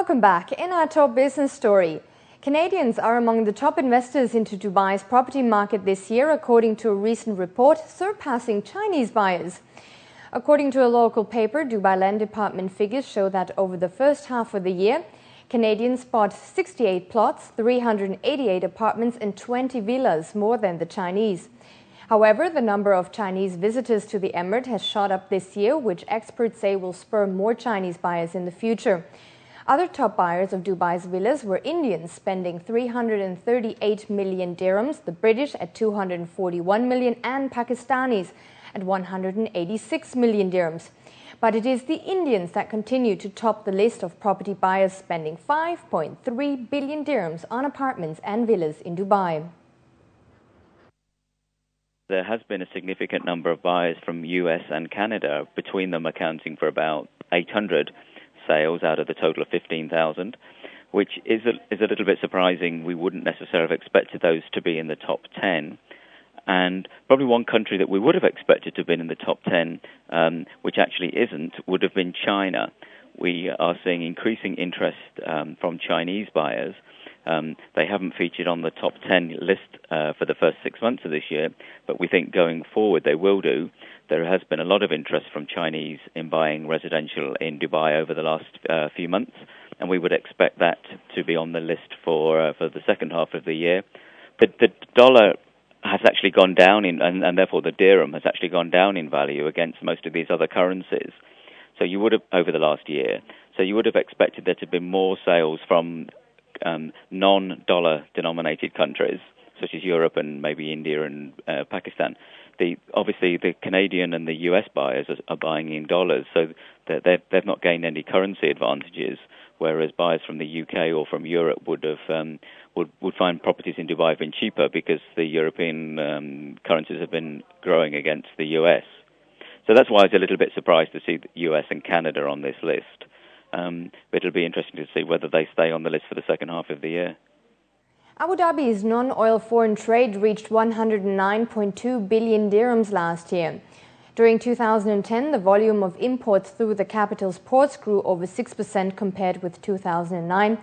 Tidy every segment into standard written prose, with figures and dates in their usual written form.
Welcome back. In our top business story, Canadians are among the top investors into Dubai's property market this year, according to a recent report, surpassing Chinese buyers. According to a local paper, Dubai Land Department figures show that over the first half of the year, Canadians bought 68 plots, 388 apartments and 20 villas, more than the Chinese. However, the number of Chinese visitors to the Emirate has shot up this year, which experts say will spur more Chinese buyers in the future. Other top buyers of Dubai's villas were Indians, spending 338 million dirhams, the British at 241 million, and Pakistanis at 186 million dirhams. But it is the Indians that continue to top the list of property buyers, spending 5.3 billion dirhams on apartments and villas in Dubai. There has been a significant number of buyers from US and Canada, between them accounting for about 800 sales out of the total of 15,000, which is a little bit surprising. We wouldn't necessarily have expected those to be in the top 10. And probably one country that we would have expected to have been in the top 10, which actually isn't, would have been China. We are seeing increasing interest from Chinese buyers. They haven't featured on the top 10 list for the first 6 months of this year, but we think going forward they will do. There has been a lot of interest from Chinese in buying residential in Dubai over the last few months, and we would expect that to be on the list for the second half of the year. The dollar has actually gone down, and therefore the dirham has actually gone down in value against most of these other currencies. So you would have, over the last year, so you would have expected there to be more sales from non-dollar denominated countries, such as Europe and maybe India and Pakistan. Obviously, the Canadian and the US buyers are buying in dollars, so they've not gained any currency advantages, whereas buyers from the UK or from Europe would find properties in Dubai been cheaper because the European currencies have been growing against the US. So that's why I was a little bit surprised to see the US and Canada on this list. But it'll be interesting to see whether they stay on the list for the second half of the year. Abu Dhabi's non-oil foreign trade reached 109.2 billion dirhams last year. During 2010, the volume of imports through the capital's ports grew over 6% compared with 2009,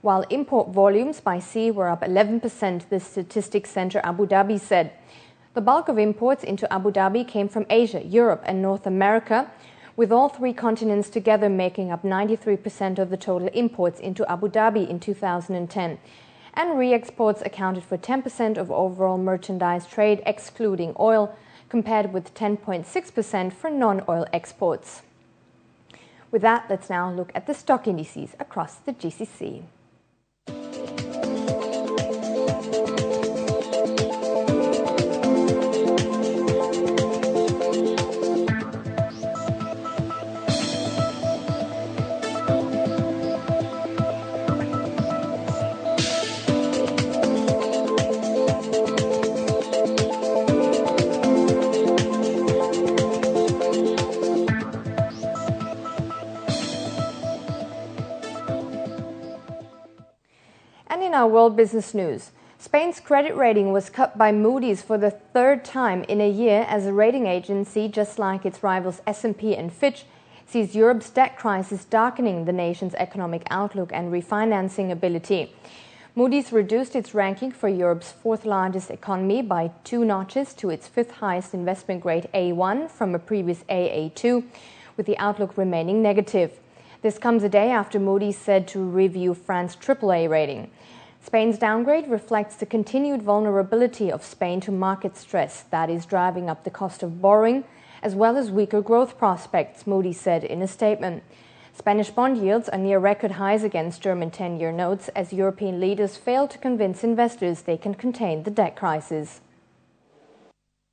while import volumes by sea were up 11%, the Statistics Center Abu Dhabi said. The bulk of imports into Abu Dhabi came from Asia, Europe and North America, with all three continents together making up 93% of the total imports into Abu Dhabi in 2010. And re-exports accounted for 10% of overall merchandise trade, excluding oil, compared with 10.6% for non-oil exports. With that, let's now look at the stock indices across the GCC. And in our world business news, Spain's credit rating was cut by Moody's for the third time in a year as a rating agency, just like its rivals S&P and Fitch, sees Europe's debt crisis darkening the nation's economic outlook and refinancing ability. Moody's reduced its ranking for Europe's fourth largest economy by 2 notches to its fifth highest investment grade A1 from a previous AA2, with the outlook remaining negative. This comes a day after Moody's said to review France's AAA rating. Spain's downgrade reflects the continued vulnerability of Spain to market stress that is driving up the cost of borrowing, as well as weaker growth prospects, Moody's said in a statement. Spanish bond yields are near record highs against German 10-year notes as European leaders fail to convince investors they can contain the debt crisis.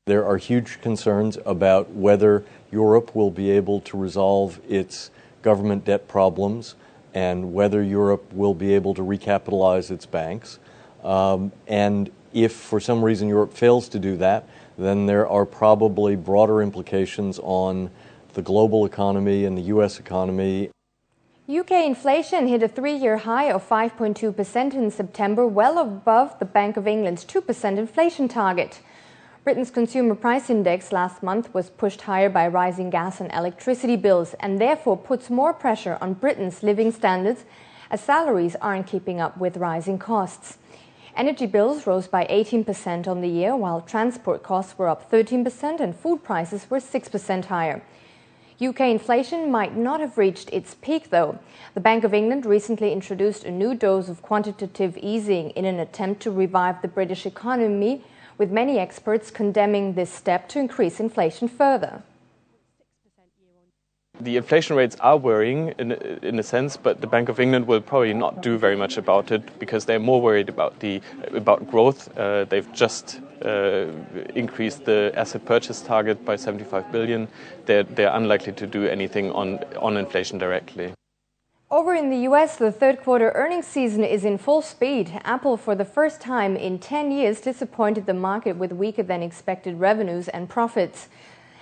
There are huge concerns about whether Europe will be able to resolve its government debt problems and whether Europe will be able to recapitalize its banks. And if for some reason Europe fails to do that, then there are probably broader implications on the global economy and the U.S. economy. UK inflation hit a 3-year high of 5.2% in September, well above the Bank of England's 2% inflation target. Britain's consumer price index last month was pushed higher by rising gas and electricity bills and therefore puts more pressure on Britain's living standards as salaries aren't keeping up with rising costs. Energy bills rose by 18% on the year, while transport costs were up 13% and food prices were 6% higher. UK inflation might not have reached its peak, though. The Bank of England recently introduced a new dose of quantitative easing in an attempt to revive the British economy, with many experts condemning this step to increase inflation further. The inflation rates are worrying in a sense, but the Bank of England will probably not do very much about it because they're more worried about growth. They've just increased the asset purchase target by 75 billion. They're unlikely to do anything on inflation directly. Over in the US, the third quarter earnings season is in full speed. Apple, for the first time in 10 years, disappointed the market with weaker than expected revenues and profits.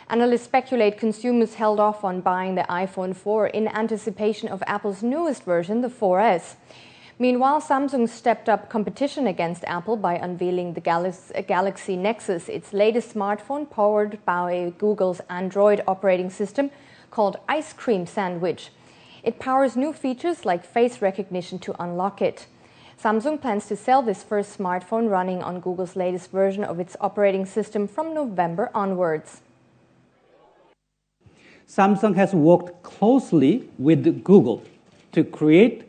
Analysts speculate consumers held off on buying the iPhone 4 in anticipation of Apple's newest version, the 4S. Meanwhile, Samsung stepped up competition against Apple by unveiling the Galaxy Nexus, its latest smartphone powered by Google's Android operating system called Ice Cream Sandwich. It powers new features like face recognition to unlock it. Samsung plans to sell this first smartphone running on Google's latest version of its operating system from November onwards. Samsung has worked closely with Google to create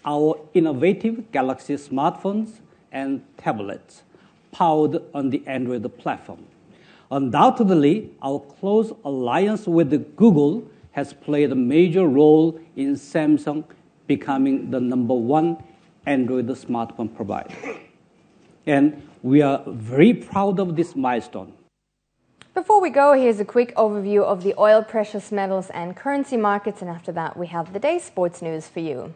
our innovative Galaxy smartphones and tablets powered on the Android platform. Undoubtedly, our close alliance with Google has played a major role in Samsung becoming the #1 Android smartphone provider. And we are very proud of this milestone. Before we go, here's a quick overview of the oil, precious metals and currency markets, and after that we have the day's sports news for you.